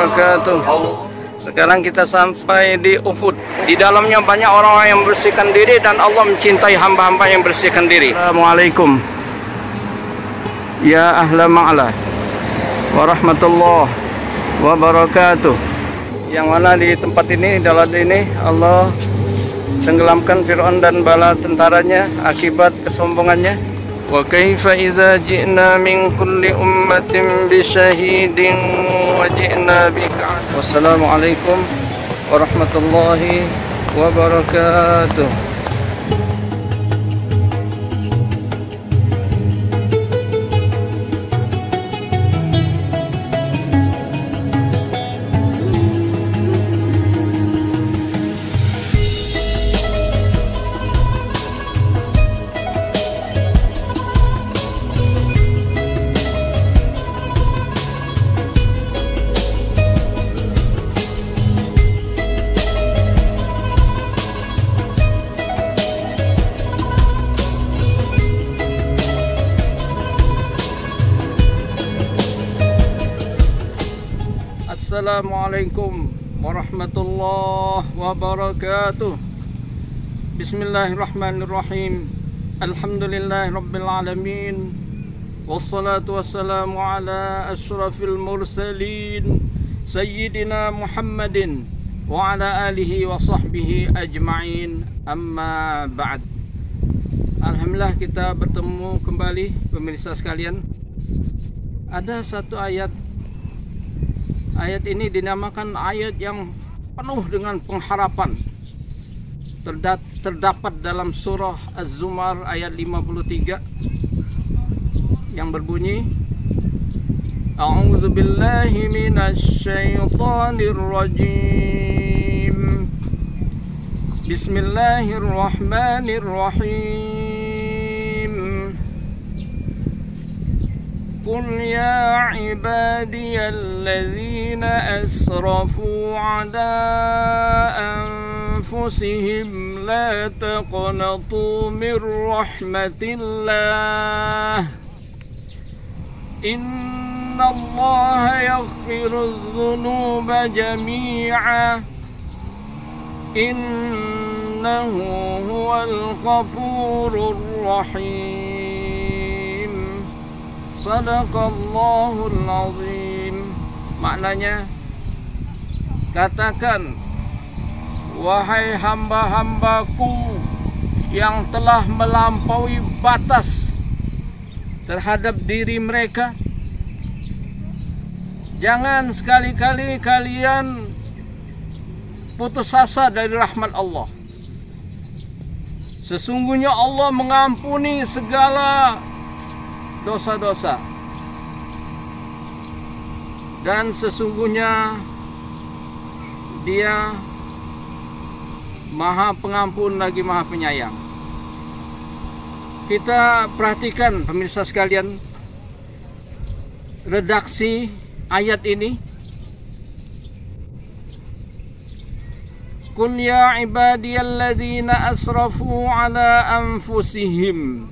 wabarakatuh. Sekarang kita sampai di Uhud. Di dalamnya banyak orang yang bersihkan diri dan Allah mencintai hamba-hamba yang bersihkan diri. Assalamualaikum ya ahla ma'la warahmatullah wabarakatuh. Yang mana di tempat ini, dalam ini Allah tenggelamkan Fir'aun dan bala tentaranya akibat kesombongannya. Wa kaifa idza ji'na min kulli ummatin bi syahidin wa ji'na bika. Wassalamualaikum warahmatullahi wabarakatuh. Assalamualaikum warahmatullahi wabarakatuh. Bismillahirrahmanirrahim. Alhamdulillahirabbil alamin. Wassalatu wassalamu ala asyrafil mursalin sayyidina Muhammadin wa ala alihi wa sahbihi ajma'in. Amma ba'd. Alhamdulillah kita bertemu kembali pemirsa sekalian. Ada satu ayat. Ayat ini dinamakan ayat yang penuh dengan pengharapan. Terdapat dalam surah Az-Zumar ayat 53 yang berbunyi, A'udzu billahi minasy syaithanir rajim. Bismillahirrahmanirrahim. قل يا عبادي الذين أسرفوا على أنفسهم لا تقنطوا من رحمة الله إن الله يغفر الذنوب جميعا إنه هو الغفور الرحيم. Sadaqallahul azim. Maknanya, katakan, wahai hamba-hambaku yang telah melampaui batas terhadap diri mereka, jangan sekali-kali kalian putus asa dari rahmat Allah. Sesungguhnya Allah mengampuni segala dosa-dosa, dan sesungguhnya Dia Maha Pengampun lagi Maha Penyayang. Kita perhatikan pemirsa sekalian redaksi ayat ini. Qul ya ibadiyalladzina asrafu ala anfusihim.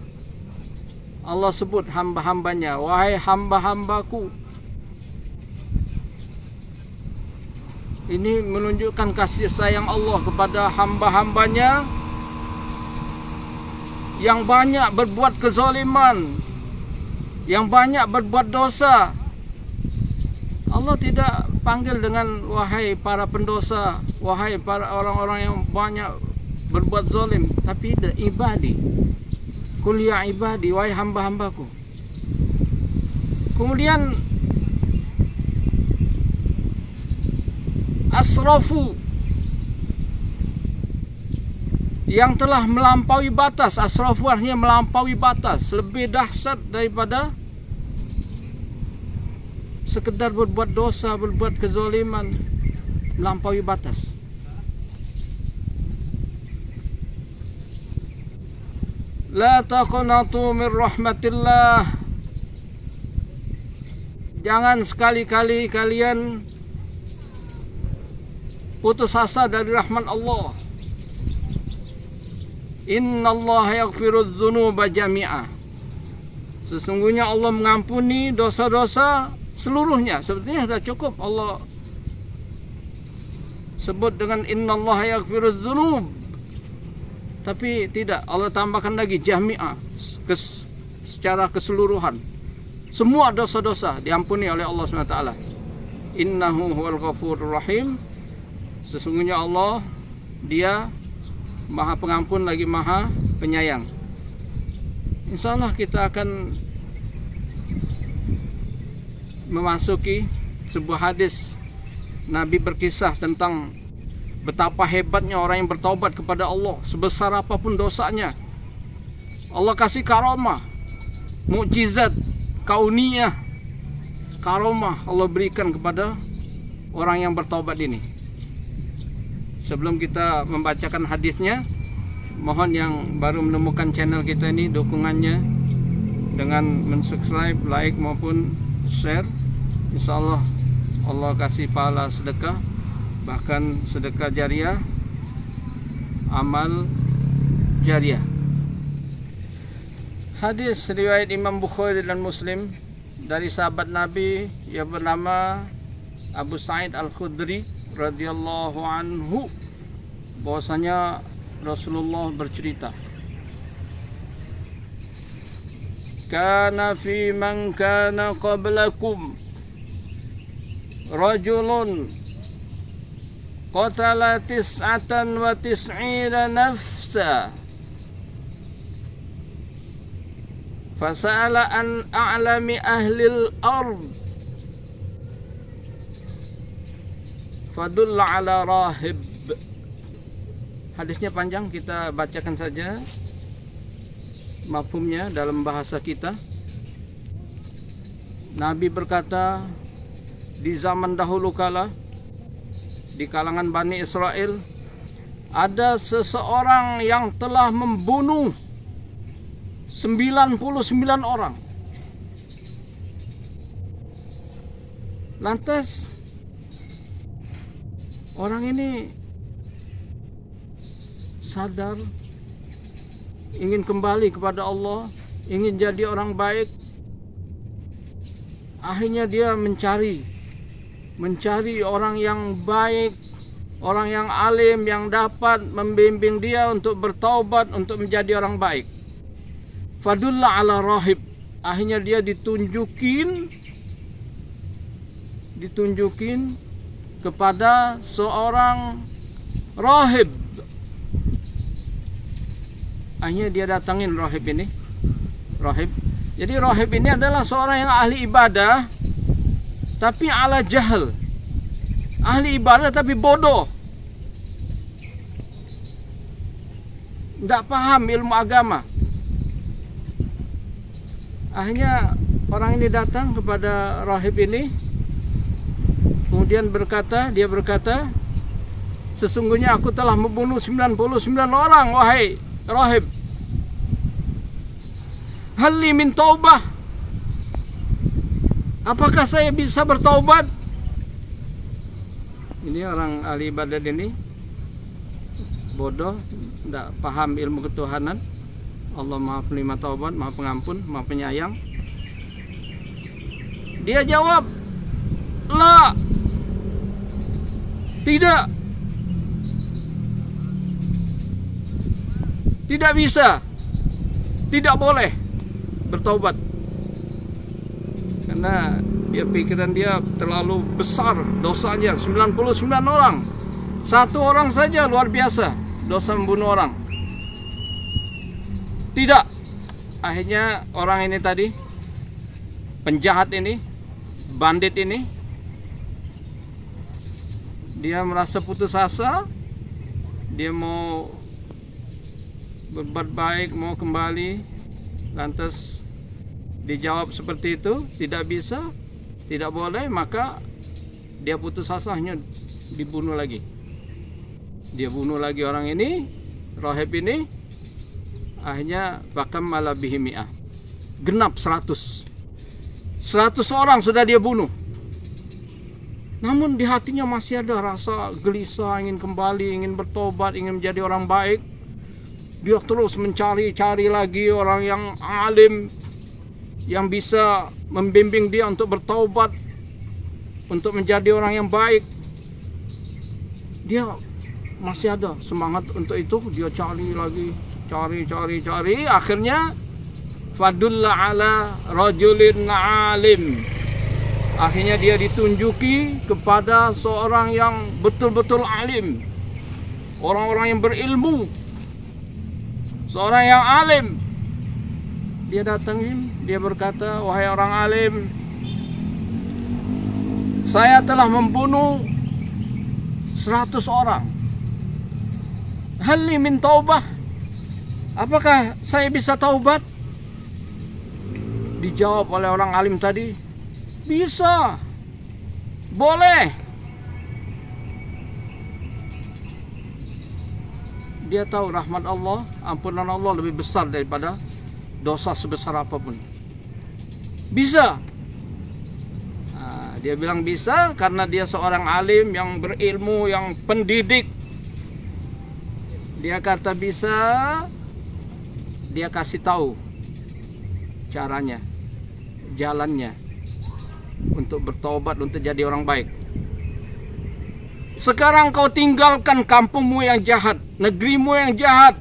Allah sebut hamba-hambanya, wahai hamba-hambaku. Ini menunjukkan kasih sayang Allah kepada hamba-hambanya yang banyak berbuat kezaliman, yang banyak berbuat dosa. Allah tidak panggil dengan wahai para pendosa, wahai para orang-orang yang banyak berbuat zalim, tapi ibadi. Qul ya ibadi, wahai hamba-hambaku. Kemudian asrafu, yang telah melampaui batas. Asrafu artinya melampaui batas, lebih dahsyat daripada sekedar berbuat dosa, berbuat kezaliman, melampaui batas. La taqnatu min rahmatillah. Jangan sekali-kali kalian putus asa dari rahmat Allah. Innallaha yaghfirudz dzunuba jami'a. Sesungguhnya Allah mengampuni dosa-dosa seluruhnya. Sebetulnya sudah cukup Allah sebut dengan innallaha yaghfirudz dzunub. Tapi tidak, Allah tambahkan lagi jami'ah, secara keseluruhan. Semua dosa-dosa diampuni oleh Allah SWT. Innahu huwal ghafurur rahim. Sesungguhnya Allah, Dia Maha Pengampun lagi Maha Penyayang. Insyaallah kita akan memasuki sebuah hadis. Nabi berkisah tentang betapa hebatnya orang yang bertaubat kepada Allah, sebesar apapun dosanya. Allah kasih karamah, mukjizat, kauniyah, karamah Allah berikan kepada orang yang bertaubat ini. Sebelum kita membacakan hadisnya, mohon yang baru menemukan channel kita ini dukungannya dengan mensubscribe, like maupun share. Insyaallah Allah kasih pahala sedekah, bahkan sedekah jariah, amal jariah. Hadis riwayat Imam Bukhari dan Muslim dari sahabat Nabi yang bernama Abu Sa'id Al-Khudri radhiyallahu anhu, bahwasanya Rasulullah bercerita, kana fi man kana qablakum rajulun qatala 99 nafsa fasa'ala an a'lami ahlil ard fadulla ala rahib. Hadisnya panjang, kita bacakan saja mafhumnya dalam bahasa kita. Nabi berkata, di zaman dahulu kala, di kalangan Bani Israel, ada seseorang yang telah membunuh 99 orang. Lantas orang ini sadar, ingin kembali kepada Allah, ingin jadi orang baik. Akhirnya dia mencari orang yang baik, orang yang alim, yang dapat membimbing dia untuk bertaubat, untuk menjadi orang baik. Fadulla ala rahib. Akhirnya dia ditunjukin kepada seorang rahib. Akhirnya dia datangin rahib ini. Jadi rahib ini adalah seorang yang ahli ibadah, tapi ala jahal. Ahli ibadah tapi bodoh, tidak paham ilmu agama. Akhirnya orang ini datang kepada rahib ini, kemudian dia berkata, sesungguhnya aku telah membunuh 99 orang, wahai rahib. Hal li min taubah, apakah saya bisa bertaubat? Ini orang ahli ibadat ini bodoh, tidak paham ilmu ketuhanan. Allah Maha Penerima Taubat, Maha Pengampun, Maha Penyayang. Dia jawab, la, tidak bisa, tidak boleh bertaubat, karena pikiran dia terlalu besar dosanya. 99 orang, satu orang saja luar biasa dosa membunuh orang. Tidak. Akhirnya orang ini tadi, penjahat ini, bandit ini, dia merasa putus asa. Dia mau berbuat baik, mau kembali. Lantas dijawab seperti itu, tidak bisa, tidak boleh. Maka dia putus asa, hanya dibunuh lagi. Dia bunuh lagi orang ini, rahib ini. Akhirnya fakam ala bihi mi'ah, genap 100 orang sudah dia bunuh. Namun di hatinya masih ada rasa gelisah, ingin kembali, ingin bertobat, ingin menjadi orang baik. Dia terus mencari lagi orang yang alim, yang bisa membimbing dia untuk bertaubat, untuk menjadi orang yang baik. dia masih ada semangat untuk itu. Dia cari lagi, cari. Akhirnya fadulla ala rajulin alim. Akhirnya dia ditunjuki kepada seorang yang betul-betul alim, orang-orang yang berilmu, seorang yang alim. Dia datangin, dia berkata, wahai orang alim, saya telah membunuh 100 orang. Hal li min taubah? Apakah saya bisa taubat? Dijawab oleh orang alim tadi, bisa, boleh. Dia tahu rahmat Allah, ampunan Allah lebih besar daripada dosa sebesar apapun. Bisa. Nah, dia bilang bisa karena dia seorang alim yang berilmu, yang pendidik. Dia kata bisa, dia kasih tahu caranya, jalannya untuk bertobat, untuk jadi orang baik. Sekarang kau tinggalkan kampungmu yang jahat, negerimu yang jahat.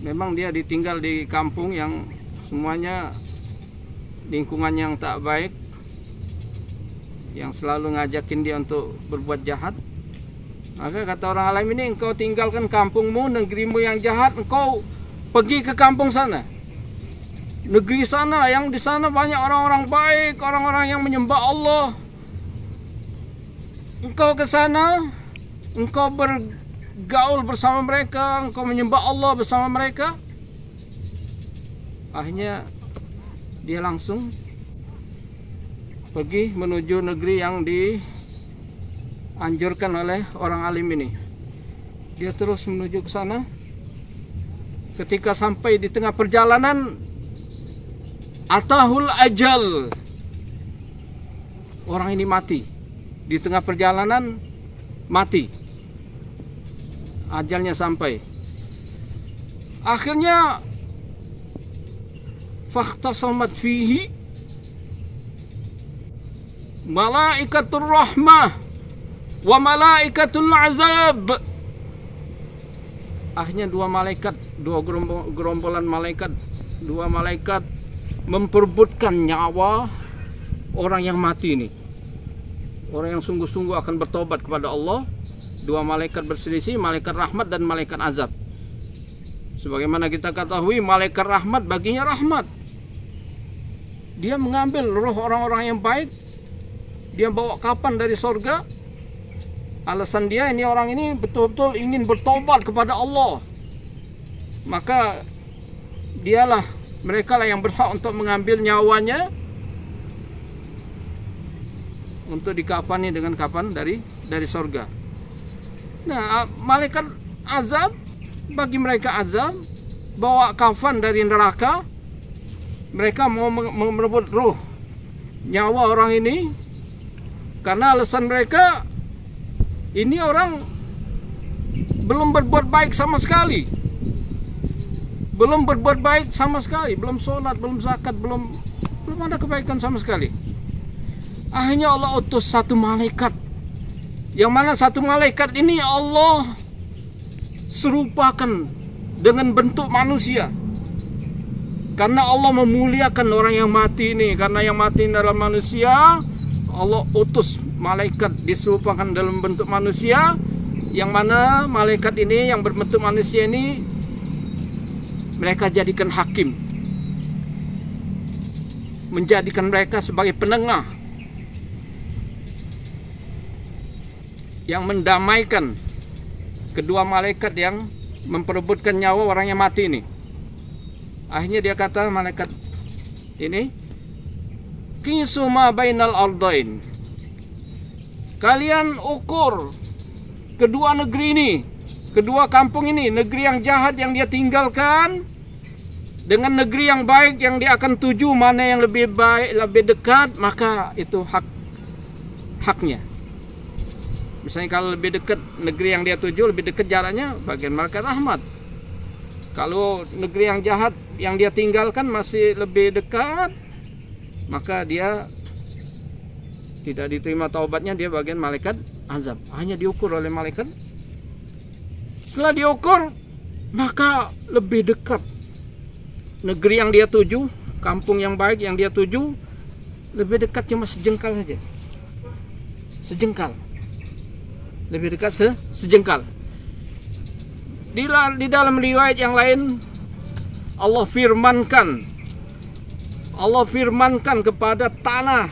Memang dia ditinggal di kampung yang semuanya lingkungan yang tak baik, yang selalu ngajakin dia untuk berbuat jahat. Maka kata orang alim ini, engkau tinggalkan kampungmu, negerimu yang jahat, engkau pergi ke kampung sana, negeri sana, yang di sana banyak orang-orang baik, orang-orang yang menyembah Allah. Engkau ke sana, engkau bergaul bersama mereka, engkau menyembah Allah bersama mereka. Akhirnya dia langsung pergi menuju negeri yang dianjurkan oleh orang alim ini. Dia terus menuju ke sana. Ketika sampai di tengah perjalanan, atahul ajal, orang ini mati. Di tengah perjalanan mati, ajalnya sampai. Akhirnya fakhtasamat fihi malaikatur rahmah wa malaikatul azab. Akhirnya dua gerombolan malaikat, dua malaikat memperebutkan nyawa orang yang mati ini, orang yang sungguh-sungguh akan bertobat kepada Allah. Dua malaikat berselisih, malaikat rahmat dan malaikat azab. Sebagaimana kita ketahui, malaikat rahmat baginya rahmat. Dia mengambil roh orang-orang yang baik, dia bawa kapan dari sorga. Alasan dia, ini orang ini betul-betul ingin bertobat kepada Allah. Maka mereka lah yang berhak untuk mengambil nyawanya, untuk dikafani dengan kapan dari sorga. Nah, malaikat azab, bagi mereka azab, bawa kafan dari neraka. Mereka mau merebut ruh, nyawa orang ini, karena alasan mereka, ini orang belum berbuat baik sama sekali, belum berbuat baik sama sekali, belum sholat, belum zakat, belum ada kebaikan sama sekali. Akhirnya Allah utus satu malaikat, yang mana satu malaikat ini Allah serupakan dengan bentuk manusia, karena Allah memuliakan orang yang mati ini. Karena yang mati ini adalah manusia, Allah utus malaikat diserupakan dalam bentuk manusia, yang mana malaikat ini yang berbentuk manusia ini mereka jadikan hakim, menjadikan mereka sebagai penengah yang mendamaikan kedua malaikat yang memperebutkan nyawa orang yang mati ini. Akhirnya dia kata, malaikat ini, qisu ma bainal ardain, kalian ukur kedua negeri ini, kedua kampung ini, negeri yang jahat yang dia tinggalkan dengan negeri yang baik yang dia akan tuju, mana yang lebih baik, lebih dekat, maka itu haknya. Misalnya kalau lebih dekat negeri yang dia tuju, lebih dekat jaraknya, bagian malaikat rahmat. Kalau negeri yang jahat yang dia tinggalkan masih lebih dekat, maka dia tidak diterima taubatnya, dia bagian malaikat azab. Hanya diukur oleh malaikat. Setelah diukur, maka lebih dekat negeri yang dia tuju, kampung yang baik yang dia tuju, lebih dekat cuma sejengkal saja. Sejengkal. Lebih dekat sejengkal. Di dalam riwayat yang lain, Allah firmankan kepada tanah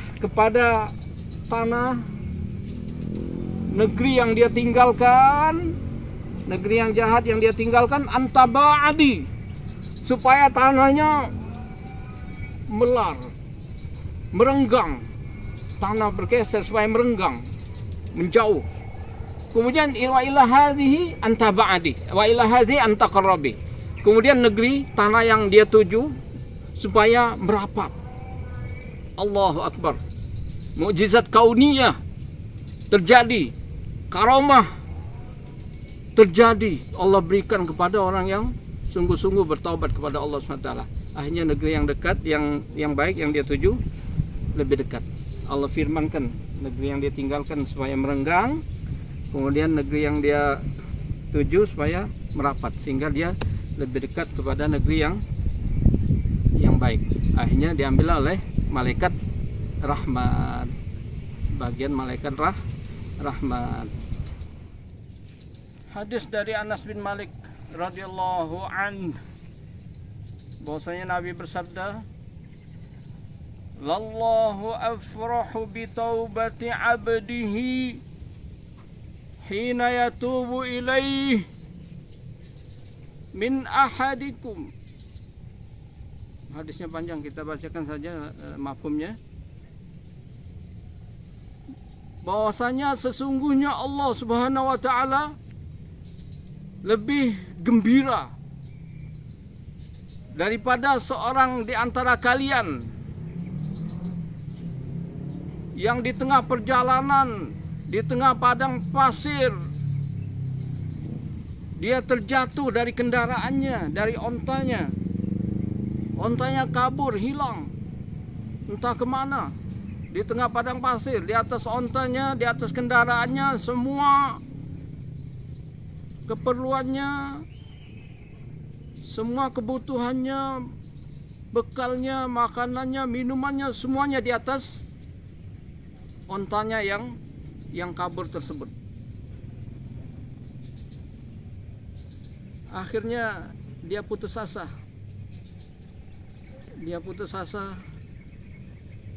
negeri yang dia tinggalkan, negeri yang jahat yang dia tinggalkan, anta ba'adi, supaya tanahnya melar, merenggang, tanah bergeser supaya merenggang, menjauh. Kemudian wa ila hadhihi anta ba'adi wa ila hadhihi anta qarrabi. Kemudian negeri tanah yang dia tuju supaya merapat. Allahu Akbar. Mukjizat kauniyah terjadi, karamah terjadi. Allah berikan kepada orang yang sungguh-sungguh bertaubat kepada Allah SWT. Akhirnya negeri yang dekat, yang baik yang dia tuju lebih dekat. Allah firmankan negeri yang dia tinggalkan supaya merenggang, kemudian negeri yang dia tuju supaya merapat, sehingga dia lebih dekat kepada negeri yang baik. Akhirnya diambil oleh malaikat rahmat, bagian malaikat rahmat. Hadis dari Anas bin Malik radhiyallahu an, bahwasanya Nabi bersabda, "Lallahu afrahu bi taubati 'abdihi hina yatubu ilaih min ahadikum." Hadisnya panjang, kita bacakan saja mafhumnya. Bahwasanya sesungguhnya Allah Subhanahu wa taala lebih gembira daripada seorang di antara kalian yang di tengah perjalanan, di tengah padang pasir, dia terjatuh dari kendaraannya, dari ontanya. Ontanya kabur, hilang, entah kemana. Di tengah padang pasir, di atas ontanya, di atas kendaraannya, semua keperluannya, semua kebutuhannya, bekalnya, makanannya, minumannya, semuanya di atas ontanya yang kabur tersebut. Akhirnya dia putus asa.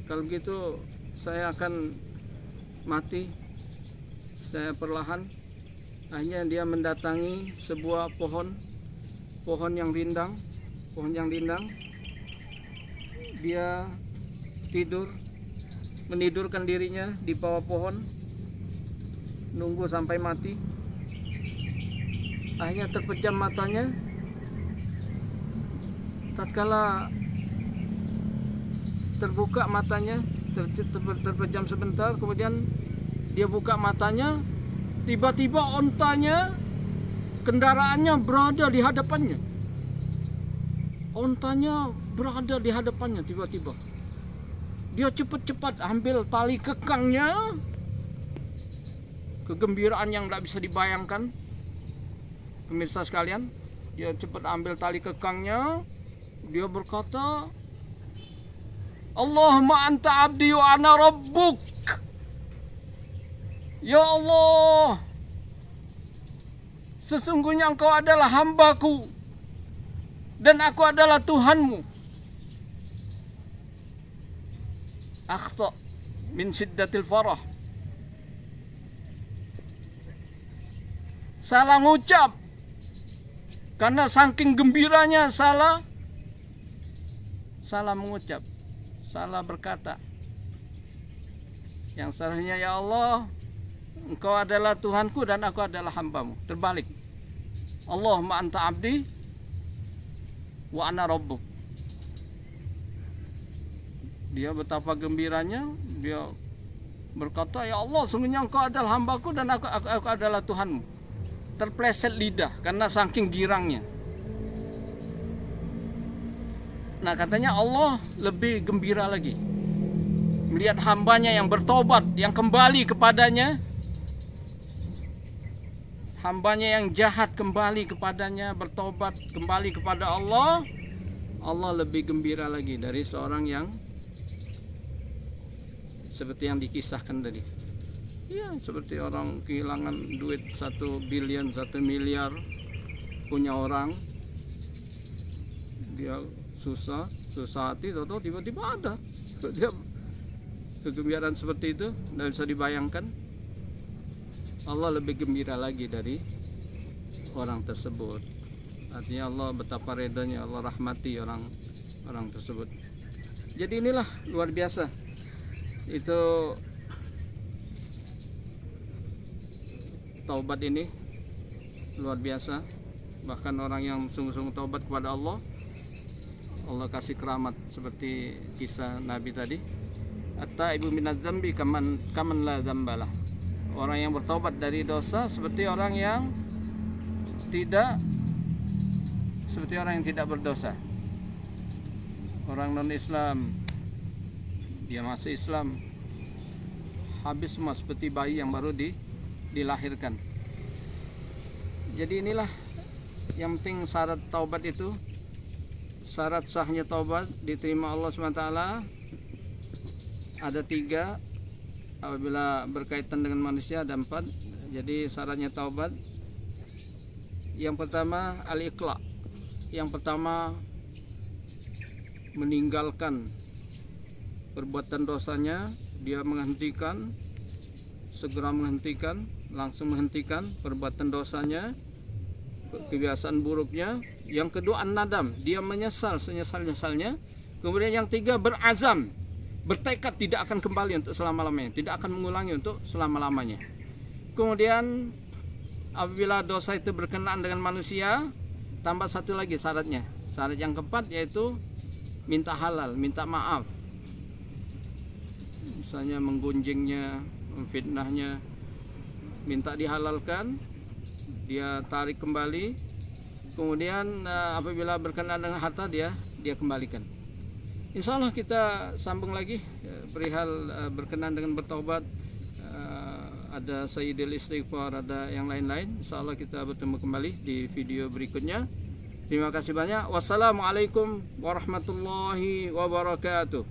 Kalau begitu saya akan mati, saya perlahan. Akhirnya dia mendatangi sebuah pohon yang rindang, Dia menidurkan dirinya di bawah pohon, nunggu sampai mati. Akhirnya terpejam matanya. Tatkala terbuka matanya, terpejam sebentar, kemudian dia buka matanya, tiba-tiba ontanya, kendaraannya berada di hadapannya. Ontanya berada di hadapannya tiba-tiba. Dia cepat-cepat ambil tali kekangnya. Kegembiraan yang tidak bisa dibayangkan, pemirsa sekalian. Dia cepat ambil tali kekangnya. Dia berkata, Allahumma anta abdi wa ana rabbuk. Ya Allah, sesungguhnya engkau adalah hambaku dan aku adalah Tuhanmu. Akhta min syiddatil farah. Salah ngucap, karena saking gembiranya salah mengucap, salah berkata. Yang salahnya, ya Allah, engkau adalah Tuhanku dan aku adalah hambamu. Terbalik. Allahumma anta abdi wa ana rabbuk. Dia betapa gembiranya, dia berkata, ya Allah, sungguhnya engkau adalah hambaku dan aku adalah Tuhanmu. Terpleset lidah karena saking girangnya. Nah, katanya Allah lebih gembira lagi melihat hambanya yang bertobat, yang kembali kepadanya, hambanya yang jahat kembali kepadanya, bertobat kembali kepada Allah, Allah lebih gembira lagi dari seorang yang seperti yang dikisahkan tadi. Ya, seperti orang kehilangan duit 1 billion, 1 miliar, punya orang, dia susah hati, tahu tiba-tiba ada. Dia kegembiraan seperti itu, tidak bisa dibayangkan. Allah lebih gembira lagi dari orang tersebut. Artinya Allah betapa redanya, Allah rahmati orang tersebut. Jadi inilah luar biasa. Itu taubat ini luar biasa. Bahkan orang yang sungguh-sungguh taubat kepada Allah, Allah kasih keramat seperti kisah Nabi tadi. At-taibu minadz dzambi kaman la dzambalah. Orang yang bertobat dari dosa seperti orang yang tidak berdosa. Orang non-Islam, dia masih Islam, habis semua seperti bayi yang baru dilahirkan. Jadi inilah yang penting syarat taubat itu. Syarat sahnya taubat diterima Allah SWT ada 3. Apabila berkaitan dengan manusia ada 4. Jadi syaratnya taubat, yang pertama al-iqla'. Yang pertama meninggalkan perbuatan dosanya, dia segera menghentikan, langsung menghentikan perbuatan dosanya, kebiasaan buruknya. Yang kedua an-nadam, dia menyesal senyesal-nyesalnya. Kemudian yang 3 berazam, bertekad tidak akan kembali untuk selama-lamanya, tidak akan mengulangi untuk selama-lamanya. Kemudian apabila dosa itu berkenaan dengan manusia, tambah satu lagi syaratnya. Syarat yang keempat yaitu minta halal, minta maaf. Misalnya menggunjingnya, memfitnahnya, minta dihalalkan, dia tarik kembali. Kemudian apabila berkenaan dengan harta, dia kembalikan. Insya Allah kita sambung lagi perihal berkenaan dengan bertaubat. Ada Sayyidil Istighfar, ada yang lain-lain. Insya Allah kita bertemu kembali di video berikutnya. Terima kasih banyak. Wassalamualaikum warahmatullahi wabarakatuh.